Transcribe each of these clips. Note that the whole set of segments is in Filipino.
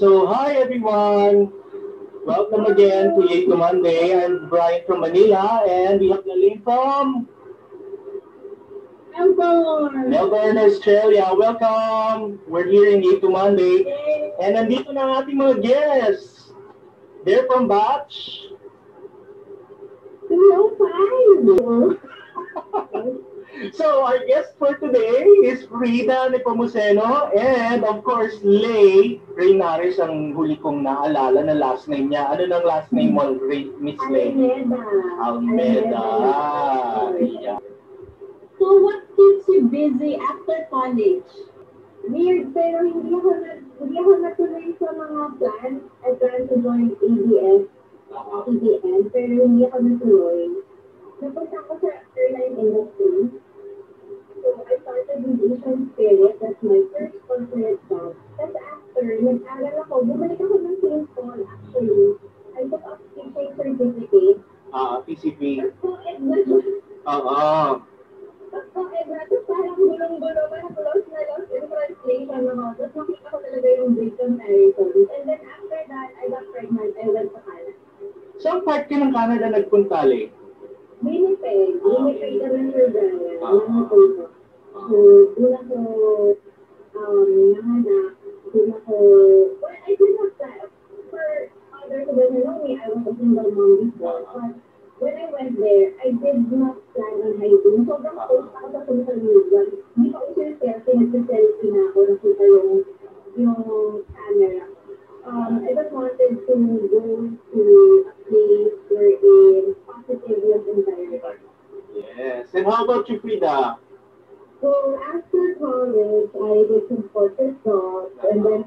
So, hi everyone! Welcome again to Yay to Monday. I'm Brian from Manila and we have Laline from Melbourne, Australia. Welcome! We're here in Yay to Monday. And nandito na ang ating mga guests. They're from Batch. 305. So, our guest for today is Frida Nepomuceno and of course, Lay Reynares ang huli kong naalala na last name niya. Ano nang last name mo, Miss Lay? Almeda. Yeah. So what keeps you busy after college? Weird, pero hindi ako natuloy sa mga plans. I plan to join ABN, pero hindi ako natuloy. Napunta ako sa airline industry. So I started with Asian Spirit. That's my first corporate job. Then after, nag-aral ako. Bumalik ako ng same school actually. I took up teaching certificate. PCP. So it was tapos parang gulong-gulo, parang lost in translation ako. Tapos nakita ko talaga yung Greek comparisons. And then after that, I got pregnant. I went to Canada. Saan part ka ng Canada nagpunta, Lay? Winnipeg kami sa Brian. So, doon ako, nanganak. Doon ako, well, I did not plan. For others who don't know me, I was a single mom before. But when I went there, I did not plan on hiking. Sobrang post ako sa social media. Hindi ko uso yung selfie, nagsa-selfie na ako, nakita yung camera. I just wanted to go to a place where in positive was environment. Yes. And how about you, Frida? So after college, I did some corporate jobs and then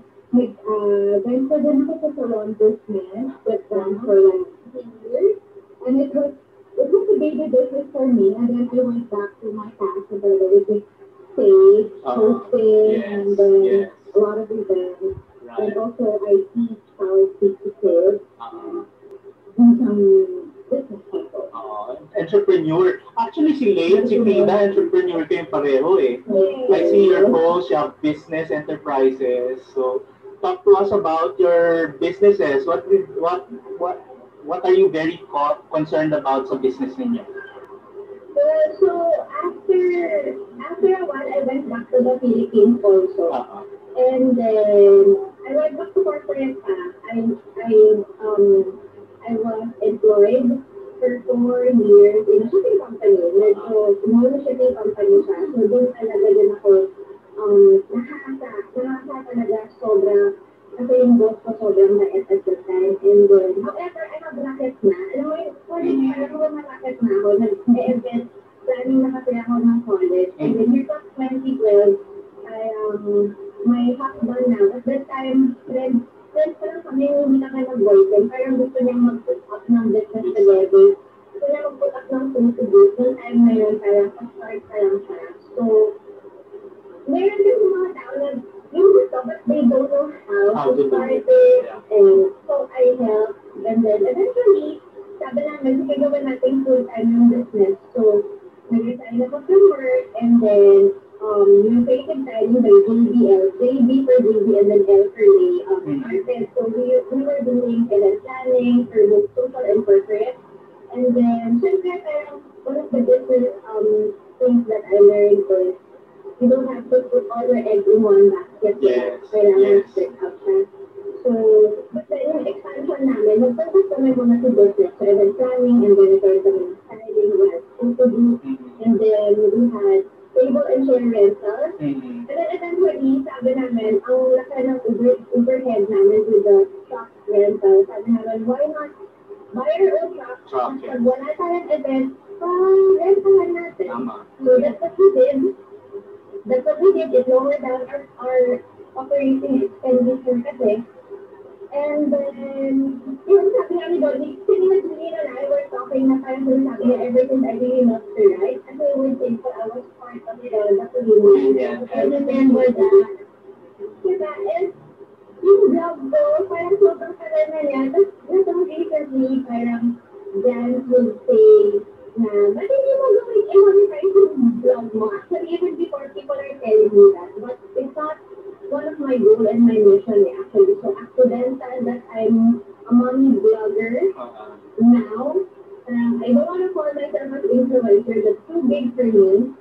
ventured into the salon business with them for like 3 years. And it was a baby business for me. And then I went back to my passion, which is stage, hosting, and then a lot of events. And also, I teach how to speak to kids and some business people. Entrepreneur. Actually, si Lay at si Frida, entrepreneur kayong pareho eh. I see your posts, you have business enterprises. So, talk to us about your businesses. What are you very concerned about sa business ninyo? So after a while, I went back to the Philippines also. And then I went back to corporate path. I was employed for 4 years in a shipping company. Medyo small na shipping company siya. So doon talaga din ako nakakasa talaga sobra. Kasi yung boss ko sobrang mait at the time. And then, however, I have racket na. Alam mo yung college, alam mo na racket na ako. Nag-event, planning na kasi ako ng college. And then year 2012, my husband now, at that time, friends pa lang kami, hindi na kayo nag-boyfriend. Parang gusto niyang mag-put up ng business together. Gusto niya mag-put up ng thing to do. Noong time na yun, parang pa-start pa lang siya. So, meron din yung mga tao na yung gusto, but they don't know how to start it. And so, I help. And then, eventually, sabi namin, sige gawin natin full-time yung business. So, nag-resign ako from work, and then, yung creative timing by JB for JB, and then L for Lay, started. So, we were doing event planning for both social and corporate. And then, syempre, parang one of the business things that I learned was, you don't have to put all your eggs in one basket. Kailangan split up siya. So, basta yung expansion namin, nag-focus kami muna sa business. So, event planning, and then nagkaroon kami ng styling, we had food to do, and then we had table and chair rentals. And then eventually, sabi namin, ang laki ng overhead namin with the truck rental. Sabi namin, why not buy our own truck? Pag wala tayong event, rentalan natin. So that's what we did. It lowered down our operating expenditure kasi. And then, yun, sabi namin doon, Janine and I were talking na parang sabi niya, everything I really love to write. And so, we think that I was part of the community. I remember that. Diba? And yung blog ko, parang sobrang tagal na niya. Tapos recently, parang Jan would say na, ba't hindi mo gawin i-monetize yung blog mo? Actually, even before people are telling me that. But it's not one of my goals and my mission actually. So, after namin.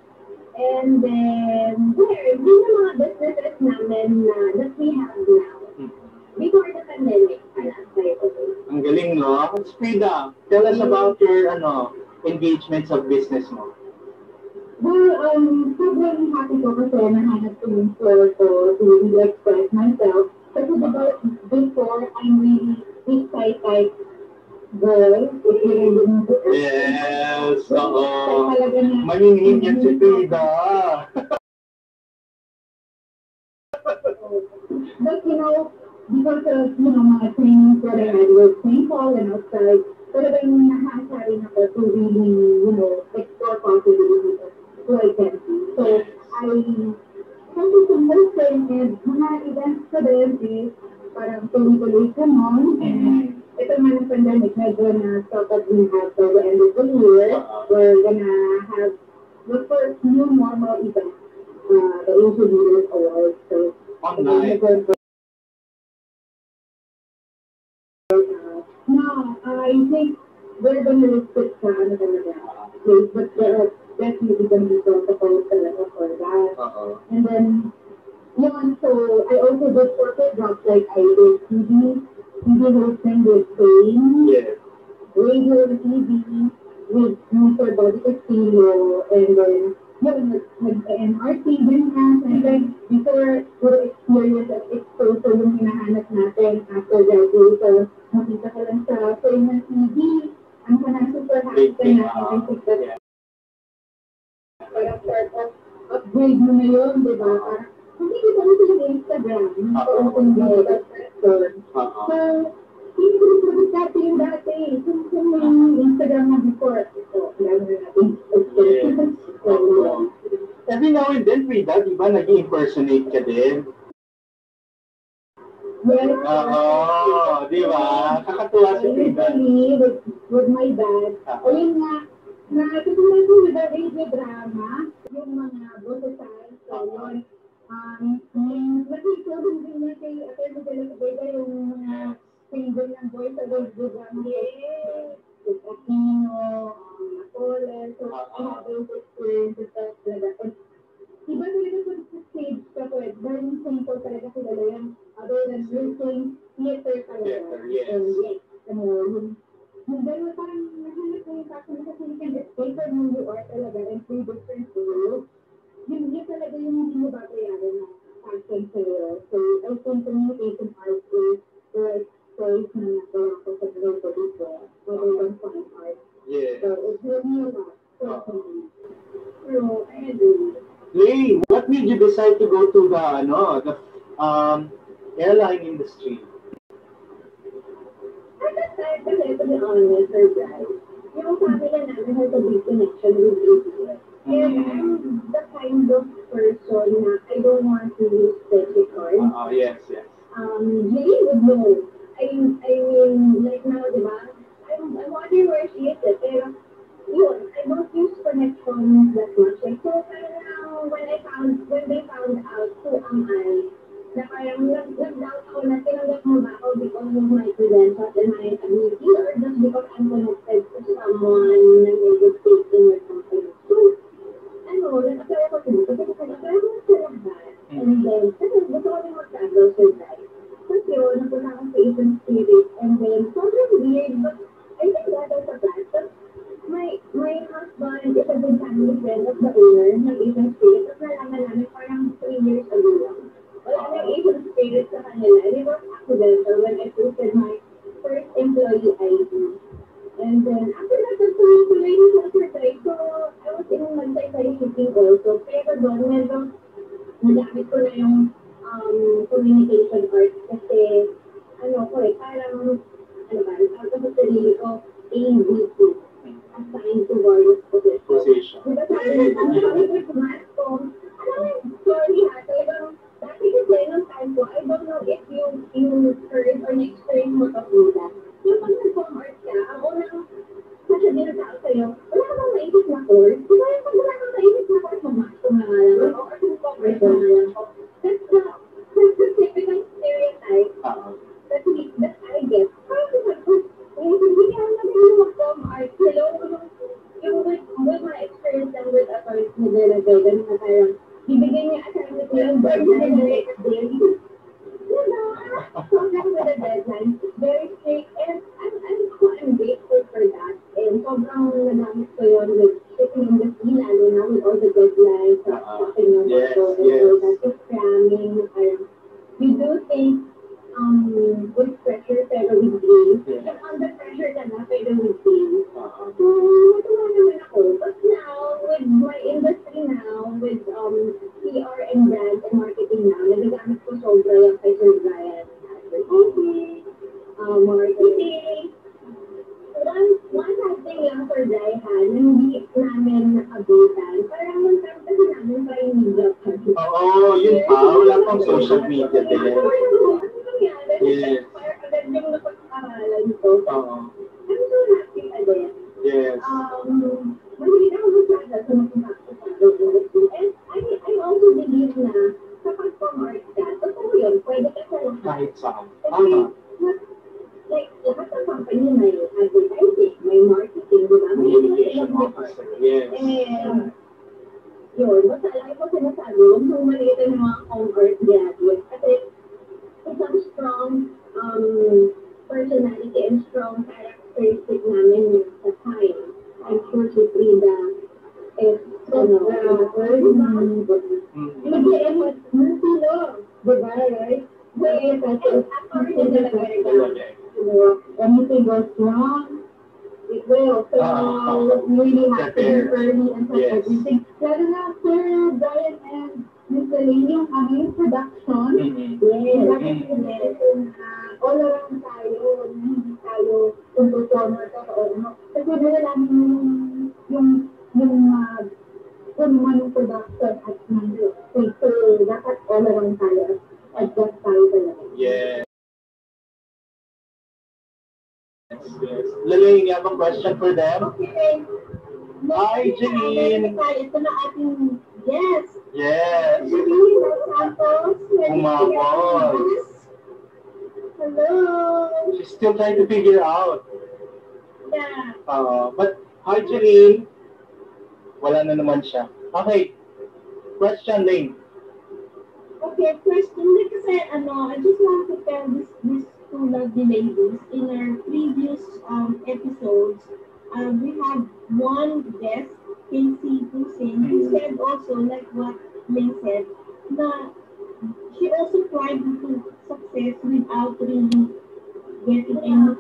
And then, yun yung mga businesses namin that we have now. Before the pandemic, Ang galing, no? Frida, tell us about your engagements of business mo. Well, sobrang happy ko kasi nahanap ko yung floor ko to really express myself. Kasi diba, before, I'm really excited girl. Yes, oo. Maningin yan si Frida. But because of, my trainings that I had with St. Paul and outside, talagang nahasa rin ako to really, explore possibilities of identity. So, I something to listen and mga events ko din is parang tuloy-tuloy ka nun. And ito man ang pandemic, medyo na-stop at we have till the end of the year. We're gonna have the first new normal event, the Asian Leaders Awards. So, online. No, I think we're gonna restrict sa talaga place, but there are definitely gonna be protocols talaga for that. And then, so I also did corporate jobs like I did TV hosting with Fame, radio and TV with Mr. Bobby Castillo, and then nag-NRT din nga. And then, before experience at exposure yung hinahanap natin after graduation, makita ka lang sa Fame and TV, ang super happy ka na, I think that parang part of upgrade mo na yun, di ba? Parang, hindi ko kami sa Instagram, so open day, that person. So, hindi ko rin dati yung dati. Kung may Instagram na before, ito, lalo na natin. Every now and then, Frida, di ba, nag-impersonate ka din? Yes. Di ba? Kakatuwa si Frida. With my dad. Ayun nga, nakatutunan ko with the radio drama, yung mga boses-signs, so yun. Nag-icoding din niya kay Atty. Vega yung mga single ng voice sa radio drama. Yes! With Aquino, Napoles, so I have those experiences talaga. Iba talaga sa stage ka po eh. Dahil simple talaga sila yan. Other than routine, theater talaga. Yes. Yung dalawa parang nahanap mo yung passion na kasi you can escape from who you are talaga and three different worlds. Yun talaga yung hindi mo babayaran na passion sa'yo. So, I think communication art is the choice na nagawa ko sa buhay ko dito. Other than fine art. Yeah. So, it helped me a lot. So, I agree. Lay, what made you decide to go to the airline industry? At that time, kasi to be honest, guys, yung family namin has a big connection with ABS. And I'm the kind of person na I don't want to use credit cards. Yes. Jay would know. I mean, like now, di ba? I'm wondering where she is. Pero, yun, I don't use connections that much. Like, so, parang when they found out who am I, na parang nag-doubt ako na tinanggap mo ba ako because of my credentials and my ability or just because I'm connected to someone na may good faith in your company. So, nag-apply ako dito kasi nag-apply ako sa lahat. And then, kasi gusto ko rin mag-travel survive. Kasi yun, napunta akong sa Asian Spirit and then, sobrang weird, but I think that was a plan. But my husband is a good family friend of the owner ng Asian Spirit. Tapos nalaman namin parang 3 years ago lang. Wala nang Asian Spirit sa kanila. And it was accidental when I posted my first employee ID. And then, after that, tuloy-tuloy na sa surprise. So, I was in Magsaysay shipping also. Pero doon, medyo nagamit ko na yung communication art kasi, parang, out of the sarili ko, AVP, assigned to various positions. Diba sabi ko, math ko, sorry ha, talagang, dati kasi nung time ko, I don't know if you heard or na-experience mo to do that. Yung pag nag-form art ka, ang unang sasabihin na tao sa'yo, wala ka bang naisip na course? Diba yung pag wala kang naisip na course, mag-math ko na nga lang, or kung-commerce ko na lang. That's the typical stereotype that I get. Parang hindi ka naman yung mag-form art. Hello, yung with my experience and with authority naglalagay, ganun na parang, bibigyan niya assignment ko yung deadline na next day. Sobrang with the deadline, very strict, and I'm grateful for that. And sobrang nagamit ko yun with shipping industry, lalo na with all the deadlines, stopping yung Yes, work, and all that, just cramming, parang, you do things with pressure pero with grace. And under pressure ka na pero with grace. So, natuwa naman ako. But now, with my industry now, with PR and brand and marketing now, nagagamit ko sobra yung kay Sir Brian. Advertising, marketing. One last thing lang for Brian, hindi namin nakabutan. Parang nung time kasi namin parang media pa. Oo, yun pa. Wala pang social media din. Yes. Parang agad yung napag-aralan ko. Oo. I'm so happy again. Yes. Mahilig ako masyada sa mga industry. And I also believe na kapag pang-art ka, totoo yun, pwede ka sa lahat. Kahit saan. Kasi, like, lahat ng company may advertising, may marketing, di ba? May Communication officer. Yes. And, yun, basta lagi ko sinasabi, huwag mong maliitan ng mga pang-art graduates. Kasi, isang strong personality and strong characteristic namin sa time. I'm sure si Frida is mag-i-effort mo sila. Diba, right? Mag-i-effort. Anything goes wrong, it will. So, really have to be early and set everything. Lalo na, Sir Brian and miscellaneous yung production. Yes. All around tayo, hindi tayo kung performer ka o ano. Kasi wala lang yung kung manong production at nandun. So, dapat all around tayo. Adjust tayo talaga. Yes. Yes. Lalaking yabang question for them. Okay. Hi, Janine. Ito na ating guest. Yes. Janine Santos. Umabot. Hello. She's still trying to figure out. Yeah. But, hi, Janine. Wala na naman siya. Okay. Question, Lane. Okay, question. Kasi, I just want to tell this two lovely ladies. In our previous episodes, we have one guest, Casey Pusin, who said also, like what May said, na she also tried to success without really getting any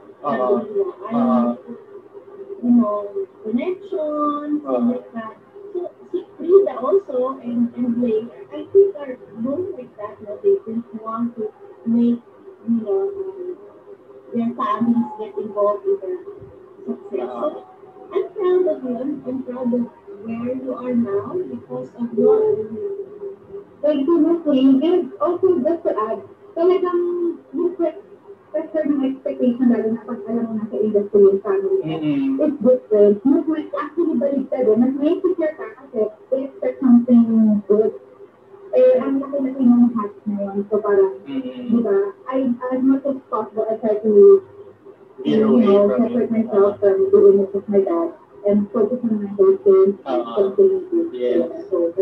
connections, like that. So, Frida also and Blake, I think are doing like that now. They just want to make, their families get involved in their success. So, I'm proud of you. I'm proud of where you are now because of your like and also just to add, talagang yung pressure ng expectation lalo na pag alam mo nasa industry yung family is different. Mas actually baligtad eh. Mas may secure ka kasi they expect something good. Eh, ang laki-laki ng hat na yun. So parang, di ba, as much as possible, I try to, separate myself from doing it with my dad and focus on my husband and something good. Yes. So,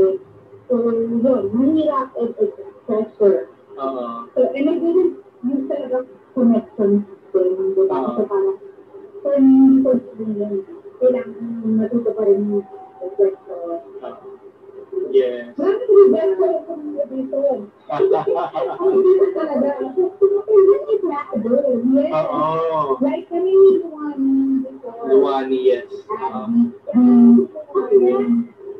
yun, mahirap it's pressure. So, and I didn't use talaga connections din, di ba? So, parang, for me, kailangan matuto pa rin yung pressure. Yes. Maraming rebel ko yung dito. Ang dito talaga. Kailan is Rado? Yes. Like kami ni Luwani before. Luwani, yes.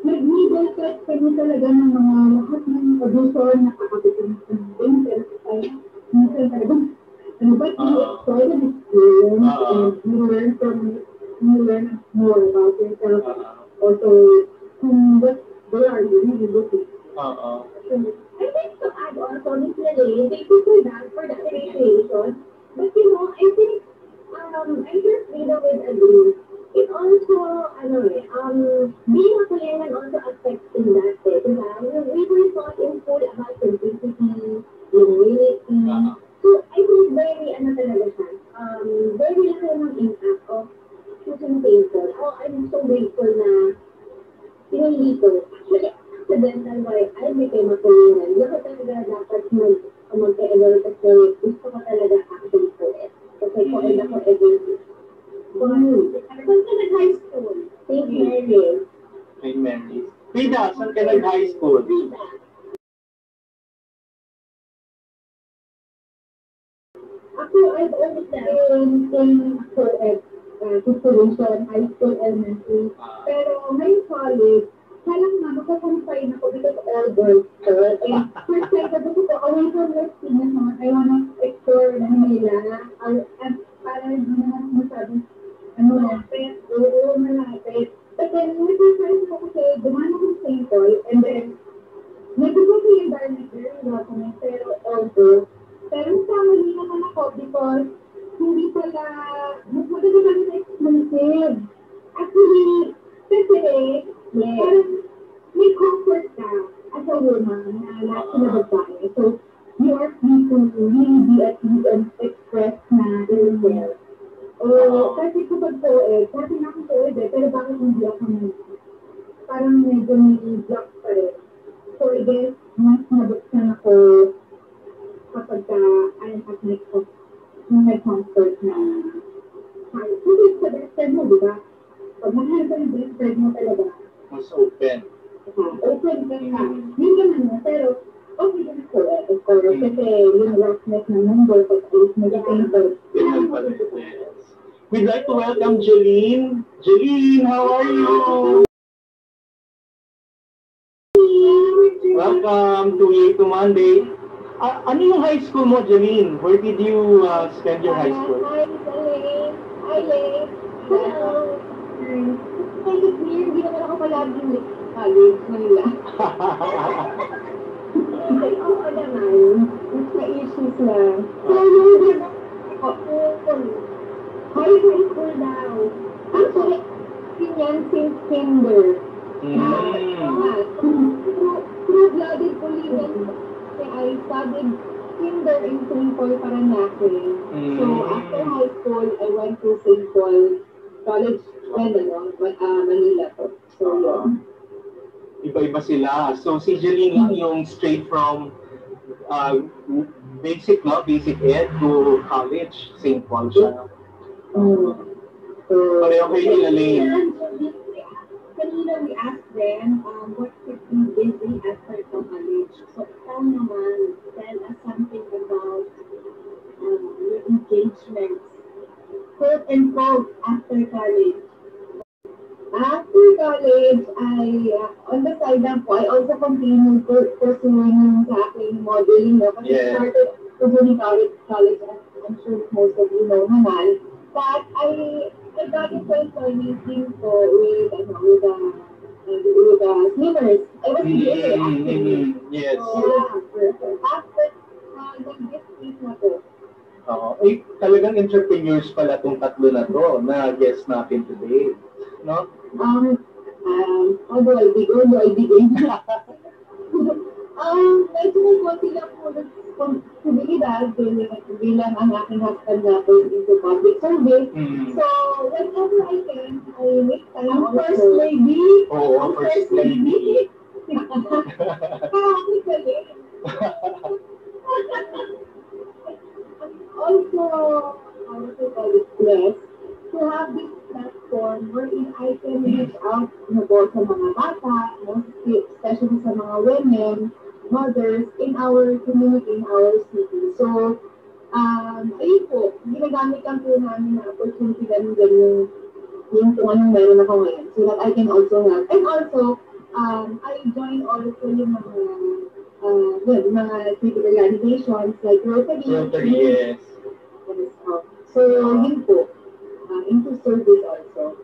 Nag-middle class kami talaga ng mga lahat ng producer na kakapitong ng pero tayo. Minsan talaga, but we explore the experience and you learn from it. You learn more about yourself. Also, what they are really looking. I think to add on, so this lady, thank you for that appreciation. But I think, I'm sure Frida will agree. It also, being a Korean also affects in that way. We were taught in school about simplicity, humility. So, I think very, talaga siya, very laki ng impact of choosing painful. Oh, I'm so grateful na pinili ko. Actually, accidental why I became a Korean. Hindi ko talaga dapat mag-enroll kasi gusto ko talaga acting po eh. Kasi po ako every saan ka nag-high school? St. Mary's. St. Mary's. Frida, saan ka nag-high school? Frida. Ako, I've only been co-ed situation, high school, elementary. Pero ngayong college, halang na magkakonfine ako because all girls ko. And first time, sabi ko, away from Las Piñas naman, I wanna explore na Manila. At para hindi naman masabi, malapit, oo, malapit. But then, nag-surprise ako kasi dumaan ako sa St. Paul, and then, nag-go sa environment, very welcoming, pero although, pero family naman ako because hindi pala, mas maganda kami na exclusive. Actually, kasi, parang may comfort ka as a woman na lahat na babae. So, you are free to really be at ease and express na yourself. Kasi kapag po kasi na akong po pero bakit hindi ako parang medyo may block pa rin. So, I guess, mas nabuksan ako kapag I'm at may comfort na kasi sa best friend mo, di ba? Pag mahal ka ng best friend mo talaga, mas open. Open ka na. Yun naman na, pero okay din ako of course, kasi yung roughness ng number, pag alis mo yung painter. We'd like to welcome Jeline. Jeline, how are you? Welcome to Yay to Monday. Ano yung high school mo, Jeline? Where did you spend your high school? Hi, Celine. Hi, Lay. Hello. Kasi weird, hindi naman ako palaging college, Manila. Ay, oo naman. Mas na-issues lang. So, yung high school daw. Actually, yan since kinder. True-blooded Bolivian. I studied kinder in St. Paul, Paranaque. So, after high school, I went to St. Paul College, Manila po. So, Iba-iba sila. So, si Jeline lang yung straight from basic ed to college, St. Paul siya. Pareho kayo nila, Lane. Kanina we asked them what kept you busy after college. So, ikaw naman, tell us something about your engagements, quote and quote, after college. After college, on the side lang po, I also continued pursuing sa aking modeling. No? Kasi started pursuing college, I'm sure most of you know naman. But I got into employment ko with swimmers. I was here actually. Yes. So, yeah, after nag-business na po. Talagang entrepreneurs pala tong tatlo na to na guest natin today. No? How do I begin? Medyo may konti lang po responsibilidad bilang ang aking husband na po into public service. So, whenever I can, I make time. Ang first lady. Oo, first lady. Ako galing. Also, how to call it, blessed to have this platform wherein I can reach out sa mga bata, especially sa mga women, mothers in our community, in our city. So, ayun po, ginagamit lang po namin na opportunity ganun yung kung anong meron ako ngayon so that I can also help. And also, I join also yung mga critical organizations like Rotary. Yes. So, yun po. Into service also.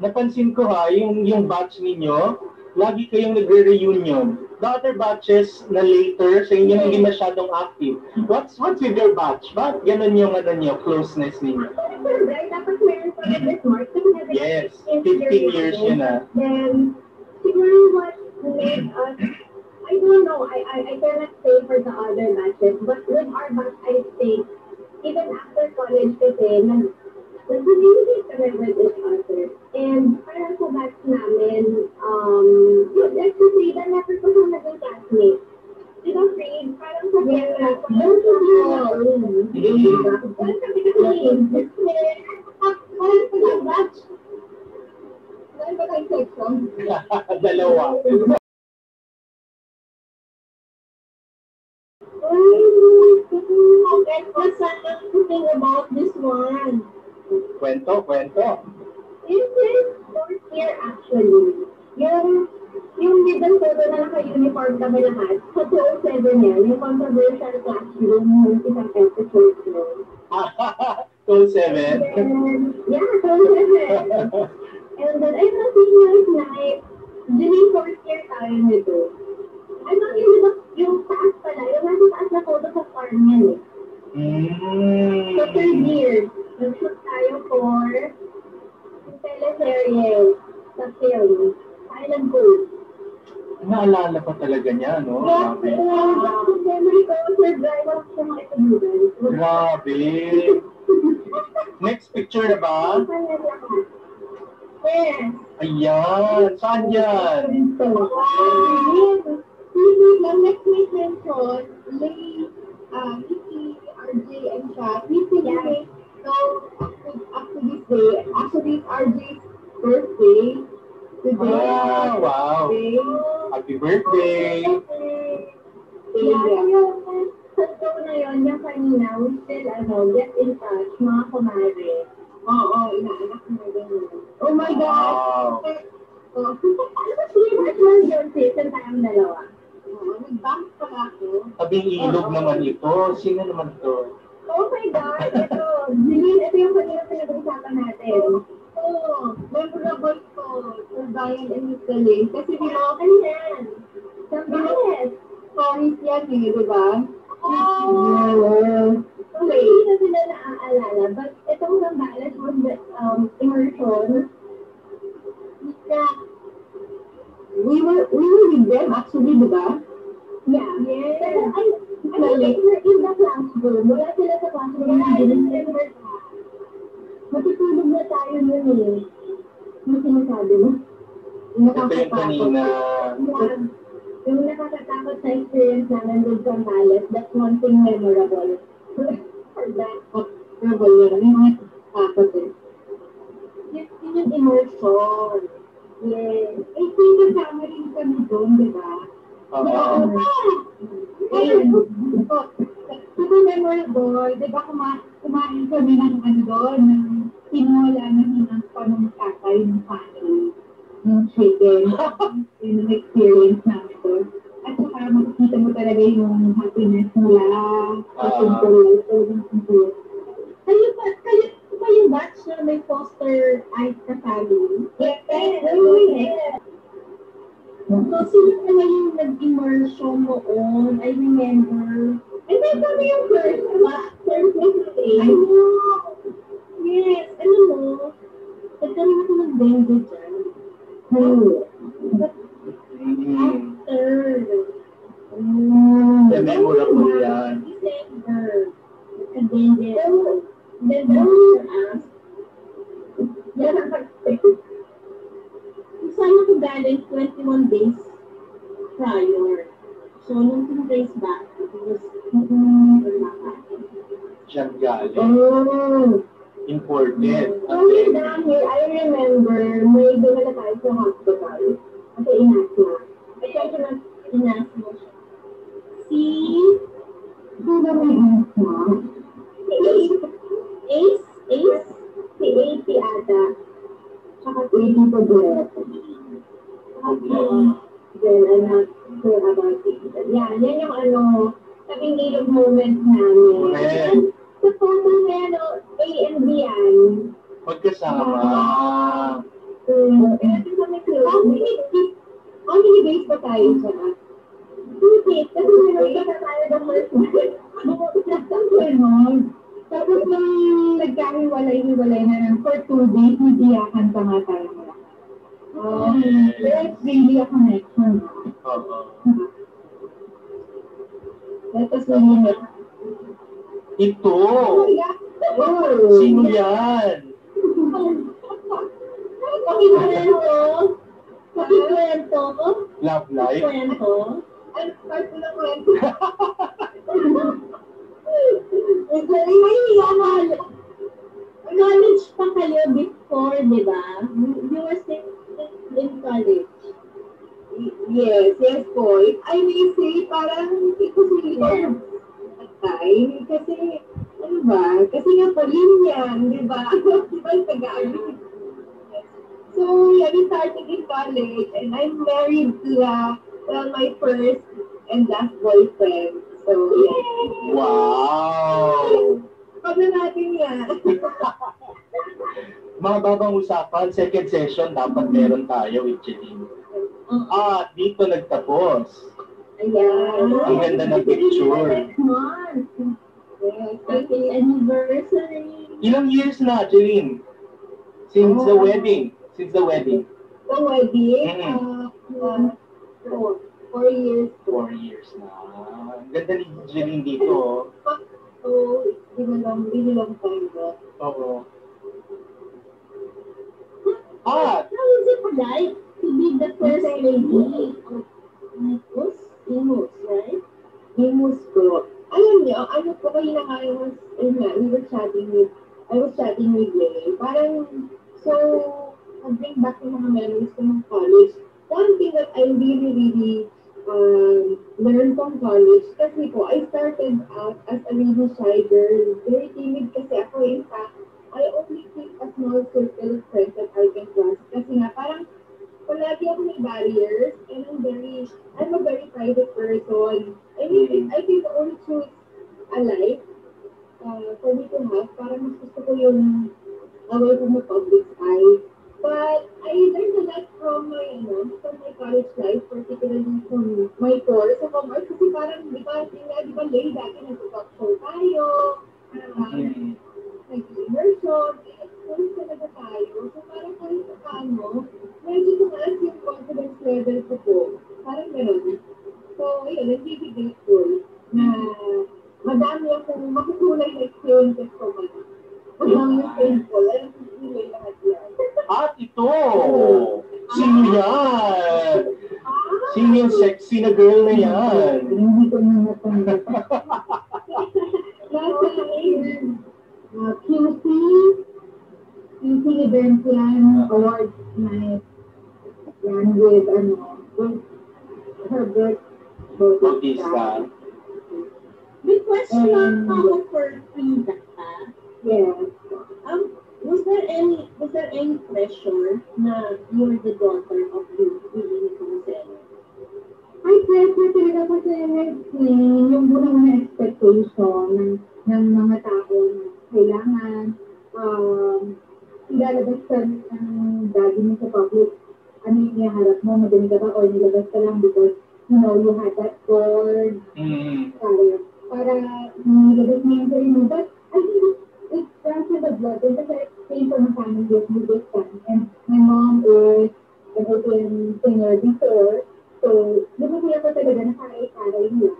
Napansin ko yung batch ninyo, lagi kayong nagre-reunion. The other batches na later, sa inyo hindi masyadong active. What's with your batch? Bakit ganun yung closeness ninyo? Dapat meron pa rin this mark. Yes, 15 years yun na. Then, siguro what made us, I don't know, I cannot say for the other batches, but with our batch, I think, even after college kasi, nag-communicate kami with each other. And parang sa batch namin, let's just say that never ko siya naging classmate. Di ba, Fred? Parang sa pera, doon sa parang sa batch. Dahil ba kayo section? Dalawa. And what's something about this one? Kwento. This is fourth year actually. Yung middle photo na naka-uniform kami lahat, sa 207 yan, yung controversial classroom, yung isang episode mo. 207? Yeah, 207. And then, I know, seniors night, during fourth year tayo nito. I'm not sure yung taas pala, yung nasa taas na photo sa farm yan eh. So, third year, nag-shoot tayo for teleserye sa film, Island Gold. Naalala pa talaga niya, no? Grabe. Memory ko, Sir Drive up sa mga itubugan. Grabe. Next picture na ba? Yes. Ayan. Saan yan? Next week mention, Lay, Nikki, RJ, and Shaq. So, up to this day, actually, it's RJ's birthday. Today. Wow. Happy birthday. Sa show na yun, yung kanina, we still, get in touch, mga kumare. Oo, inaanak na rin yun. Oh my God! Wow. Streamers lang yun, sis, ang tayong dalawa. Oo, nag-bank pala ako. Tabing ilog naman ito. Sino naman ito? Oh my God! Ito yung kanina pinag-usapan natin. Memorable ko. Sir Brian and Miss Galing. Kasi binokan yan. Sambales. Stories yan eh, di ba? Okay, hindi na sila naaalala. But itong Sambales was the immersion. We were with them actually, di ba? Yeah. Yes. Pero we're in the classroom. Wala sila sa classroom. Matutulog na tayo nun eh. Ano sinasabi mo? Ito yung kanina. Yung nakakatakot na experience namin with Sambales, that's one thing memorable. For that, memorable yun. Yung mga takot eh. Yun yung immersion. Yes. I think kasama rin kami doon, di ba? Super memorable. Di ba kumain kami ng doon, ng tinola na hinampa ng tatay ng family, ng chicken. Yun ang experience namin doon. At saka makikita mo talaga yung happiness nila. Kayo ba yung batch na may foster eyes na family? Yes. So, sino pala yung nag-immersion noon? I remember. And then kami yung first day. I know. Yes. Alam mo, nagkaroon ako ng dengue dyan. But after, Memorable yan. December, nagka-dengue. Then after us, sana ko galing 21 days prior. So, nung 2 days back, it was Diyan galing. Oh. Important. So, we're down here, I remember, may dinala tayo sa hospital. Kasi inasma. I tried to not inasma siya. Sino ba may inasma? Ace? Si AP ata. Tsaka si AP Pagureta. Then, I'm not sure about it. Yeah, yan yung sabing ilog moment namin. Okay. Sa photo niya, A and B yan. Magkasama. How many days ba tayo sa 2 days. Kasi meron ka tayo ng first month. Tapos nung nagkahiwalay-hiwalay na lang for 2 days, nag-iyakan pa nga tayo mo. It's really a connection. Let us know. Ito! Sino yan? Pakikwento. Love life? Kwento. Ano, start ko na kwento. College pa kayo before, di ba? You were still in college. Yes po. If I may say, parang hindi ko sila at time. Kasi, ano ba? Kasi nga Pauline yan, di ba? Di ba yung Tagalog? So, yeah, we started in college and I'm married to my first and last boyfriend. So, yeah. Wow! Pag na natin yan. Mga babang usapan, second session, dapat meron tayo with Jeline. Dito nagtapos. Ayan. Ang ganda ng picture. Next month. Happy anniversary. Ilang years na, Jeline? Since the wedding. The wedding, Mm. 4 years. 4 years na. Ang ganda ni Jeline dito. So, really long time ago. Oo. How is it like to be the first lady of Imus, right? Imus ko. Alam niyo, ano po kayo na nga, I was chatting with Lay. Parang, so, bring back yung mga memories ko ng college. One thing that I really learned from college, kasi po, I started out as a really shy girl. Very timid kasi ako. In fact, I only keep a small circle of friends that I can trust. Kasi nga, parang, palagi ako may barriers, and I'm a very private person. I mean, I think the only truth alive for me to have, parang mas gusto ko yung away from the public's eye. But I learned a lot from my college life, particularly from my course sa commerce. Kasi parang, di ba, lay dati nag-talk show tayo, nag-immersion, exposed talaga tayo. So parang kahit sa paano, medyo tumaas yung confidence level ko po. Parang gano'n. So, ayun, I'm really grateful na madami akong makukulay na experiences ko man. Madami yung painful. Alam ko nilay lahat yan. At ito! Sino yan? Sino yung sexy na girl na yan? Hindi ko na natanggap. QC event plan award night yan with Herbert Bautista. May question ako for Frida. Yes. Was there any pressure na you're the daughter of you really Consuelo? Ay, pressure talaga kasi yung bunang na expectation ng mga tao na kailangan ilalabas ka ng daddy mo sa public. Ano yung iharap mo? Madami ka ba? O nilabas ka lang because, you had that goal. Para nilabas mo yung sarili mo. But I think it's runs in the blood. Kasi I came from a family of musicians. And my mom is an open singer before. So, lumaki ako talaga na karay-karay nila.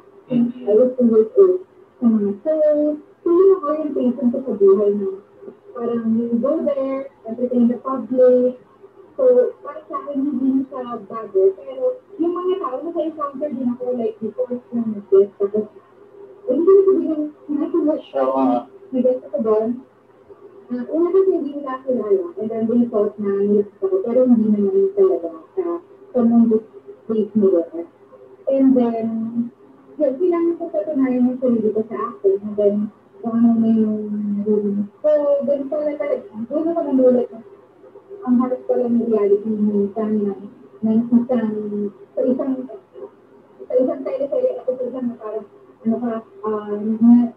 I was 2 years old. So yung orientation ko sa buhay na parang you go there, entertain the public. So, parang sa akin hindi siya bago. Pero yung mga tao, nasa-encounter din ako like before yung nag-guest. Tapos, hindi ko din nasa nag-guest ako doon. Una kasi hindi nila kilala. And then they thought na nilipit ako. Pero hindi naman talaga. Someone just placed me there. And then, yun, kailangan ko patunayan yung sarili ko sa acting. And then, kung ano na yung narinig. So, doon pala talaga, doon ako namulat na ang harap pala ng reality minsan na sa isang tele-tele ako sa isang na parang,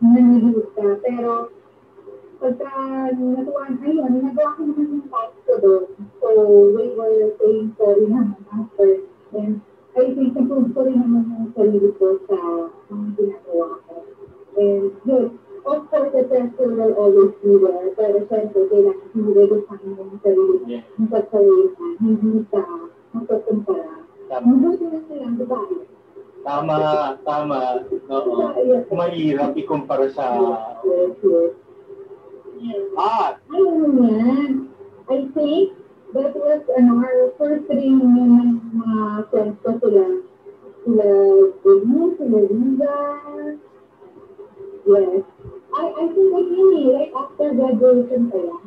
naniliwit ka. Pero, pagka natuwan, ayun, nagawa ko naman yung task ko doon. So, we were saying sorry naman after. And, I think improve ko rin naman yung sarili ko sa mga ginagawa ko. And yun, of course, the pressure will always be there. Pero syempre, kailangan hindi redesign yung sarili mo. Yung pagkawin hindi ka magkukumpara. Mabuti na silang babae. Tama. Oo. Mahirap ikumpara sa... Yes. Ah! Ayun yan. I think that was our first reunion ng mga friends ko sila Denise, sila Riza. Yes. I think again, right after graduation pa yan.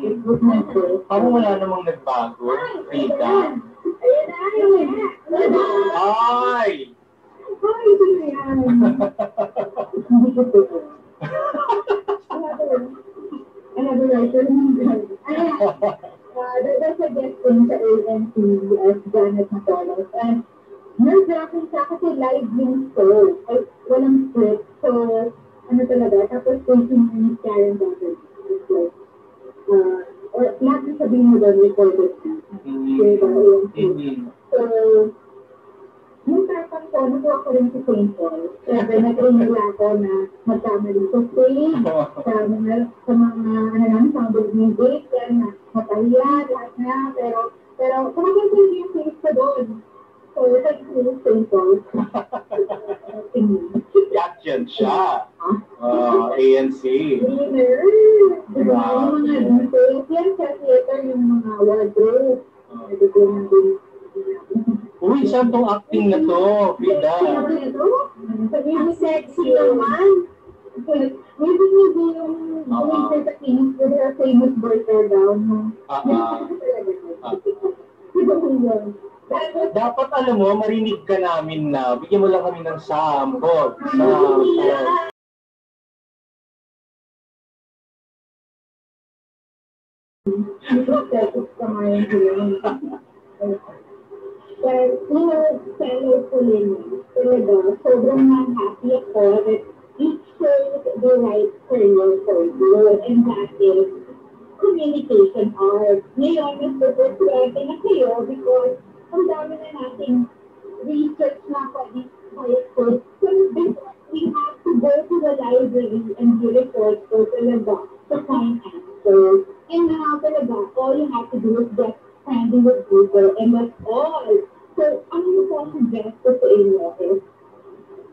It was my first. Parang wala namang nagbago, Frida. Ayan na, ayun na. Ay! Ay, ito na yan. Hindi ko po. Another writer. Ayan. That's a guest thing sa ANC as Janet Matolos. And nerve-wracking siya kasi live yung show. Ay, walang script. So, ano talaga, tapos taking ni Karen David. It's like, or lahat na sabihin mo doon, recorded na. Diba, ANC. So, yung tapang ko, nakuha ko rin si St. Paul. Siyempre, nag-inigla ako na magkamali sa stage, sa mga sound of music, na matahiya, lahat na, pero, kumagin ko yung face ko doon. So, thank you, St. Paul. Reaction siya. ANC. Winner. Diba, yung mga details yan, sa theater, yung mga wardrobe. Ito ko na din. Uy, saan tong acting na to, Frida? Ang sexy naman. Maybe yung winter sa Phoenix with her famous burger gown. Dapat alam mo, marinig ka namin na. Bigyan mo lang kami ng sample. But, fellow Polinians, talaga, sobrang happy ako that each shows the right career for good, and that is communication art. Ngayon, mas super-swerte na kayo because ang dami na nating research na pwede for. So, we have to go to the library and do research for talaga to find answers. And now, talaga, all you have to do is just friendly with Google, and that's all. So, ang ko suggest ko sa inyo is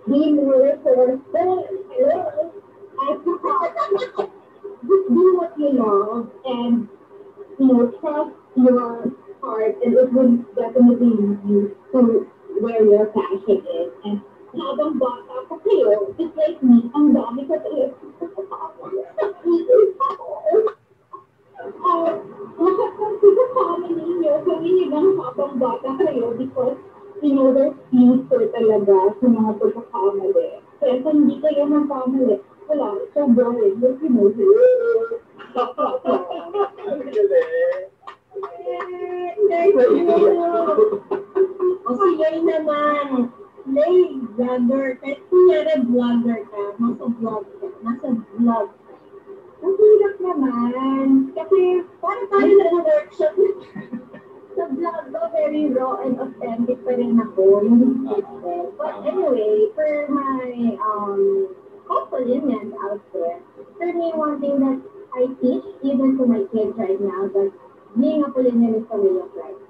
be more resourceful. Hello? At just do what you love and, trust your heart, and it will definitely lead you to where your passion is. And habang bata pa kayo, just like me, ang dami ko talaga. Nakakasama ninyo kami nilang habang bata kayo because, there's future talaga sa mga pagkakamali. Kaya kung hindi kayo magkamali, wala, so boring. Thank you. O sige naman, Lay, vlogger, kahit kunyari vlogger ka, nasa vlog ka. Ang hirap naman. Kasi, Parang tayo na workshop. sa vlog ko, very raw and authentic pa rin ako. Yung scripted. But anyway, for my Polinians out there, for me, one thing that I teach, even to my kids right now, that being a Polinian is a way of life.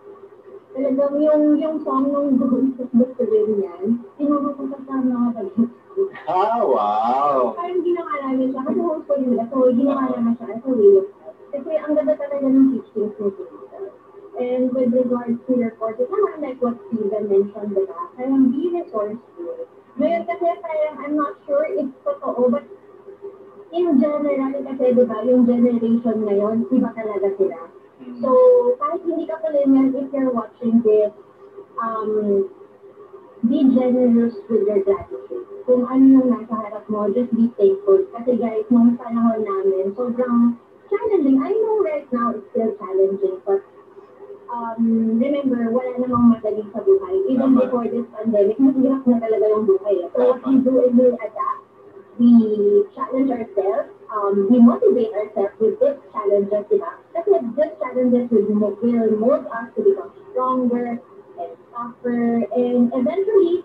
Talagang yung song nung gusto rin yan, tinuro ko sa mga pag-hits. Wow! Parang ginawa namin siya, kasi host ko nila, so ginawa naman siya as a way of life. Kasi ang ganda talaga ng teachings mo dito. And with regards to your courses, naman like what Steven mentioned, diba? Parang be resourceful. Ngayon kasi parang, I'm not sure if totoo, but in general kasi, diba, yung generation ngayon, iba talaga sila. So, kahit hindi ka Polinian, if you're watching this, be generous with your gratitude. Kung ano yung nasa harap mo, just be thankful. Kasi guys, nung panahon namin, sobrang challenging. I know right now it's still challenging, but remember, wala namang madali sa buhay. Even before this pandemic, mahirap na talaga yung buhay. So what we do is we adapt, we challenge ourselves, we motivate ourselves with these challenges, diba? Kasi these challenges will mold us to become stronger and tougher, and eventually,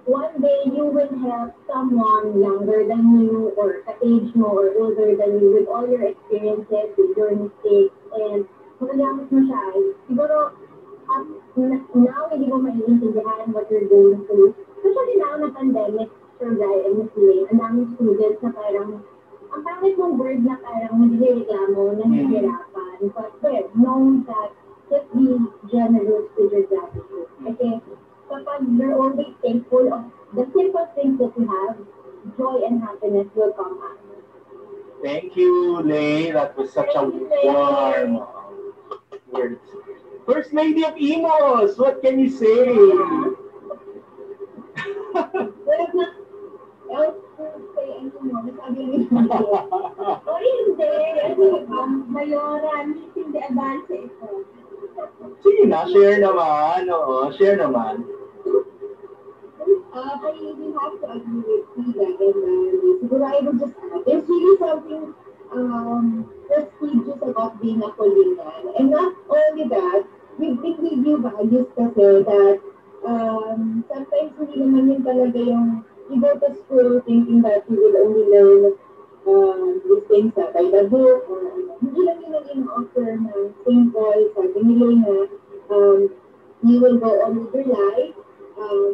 one day you will help someone younger than you, or at age mo, or older than you, with all your experiences, with your mistakes, and magagamit mo siya. Siguro, now, hindi mo maiintindihan what you're going through. Especially now na pandemic, Sir Guy and Miss Lane, ang daming students na parang, ang pangit mong word na parang nagreklamo, nahihirapan, but well, known that just be generous with your gratitude. Kasi kapag you're always thankful of the simple things that you have, joy and happiness will come out. Thank you, Lay. That was such a warm words. First Lady of Emos, what can you say? Well, not else to say anymore. Sabi niyo. O hindi. Mayora, meeting the advance ito. Sige na, share naman. Oo, share naman. I really have to agree with Frida and siguro I would just add, there's really something prestigious about being a Korean. And not only that, we bring with you values kasi that sometimes hindi naman yun talaga yung you go to school thinking that you will only learn these things by the book or hindi lang yun ang in-offer na simple, sabi nila na you will go on with your life,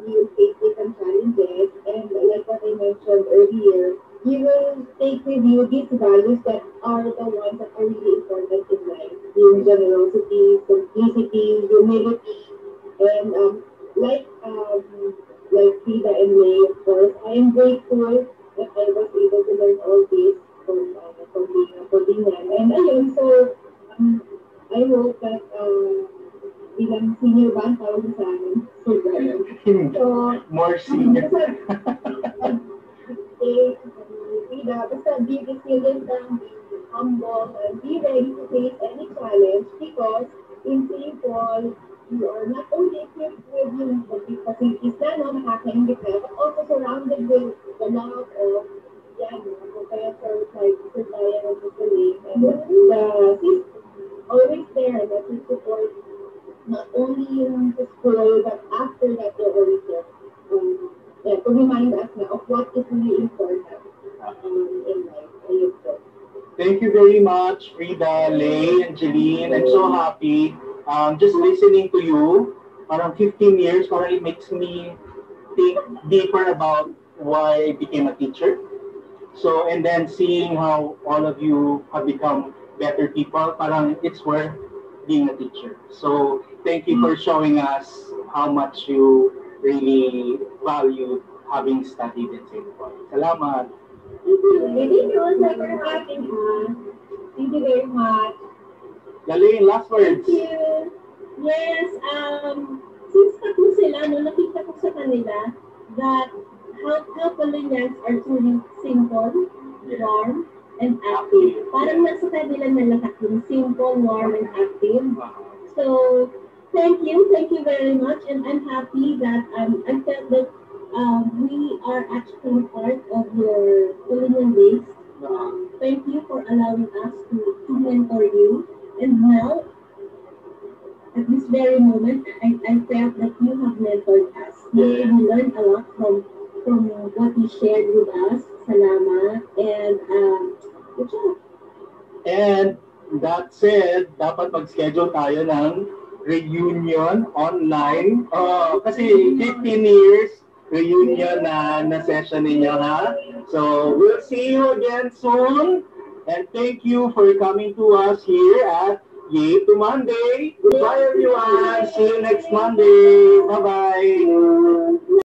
you will face different challenges, and like what I mentioned earlier, you will take with you these values that are the ones that are really important in life. Yung generosity, simplicity, humility, and like Frida and May, of course, I am grateful that I was able to learn all this from being a Korean. And ayun, so I hope that bilang senior ba ang tawag sa amin? So, more senior. Basta be resilient lang, be humble, and be ready to face any challenge because in St. Paul, you are not only equipped with yung facilities na, no, nakakaingit na, but also surrounded with the lot of kaya like supplier of the police. And the system always there that will support not only the school, but after that, they're always there. To remind us now of what is really important in life. Thank you very much, Frida, Lay, and Jeline. I'm so happy. Just listening to you, parang 15 years, parang it makes me think deeper about why I became a teacher. So, and then seeing how all of you have become better people, parang it's worth being a teacher. So, thank you for showing us how much you really value having studied in St. Paul. Salamat. Thank you. Thank you for having us. Thank you very much. Galing, last words. Thank you. Yes, since tatlo sila, no, nakita ko sa kanila that how Polonians are truly simple, warm, and active. Parang nasa kanila na lahat yung simple, warm, and active. So, thank you very much, and I'm happy that I felt that we are actually part of your Polonian days. Thank you for allowing us to mentor you. And now, at this very moment, I felt that you have mentored us. We learned a lot from what you shared with us. Salamat. And good job. And that said, dapat mag-schedule tayo ng reunion online. Kasi 15 years reunion na session ninyo, ha? So, we'll see you again soon. And thank you for coming to us here at Yay to Monday. Goodbye, everyone. See you next Monday. Bye-bye.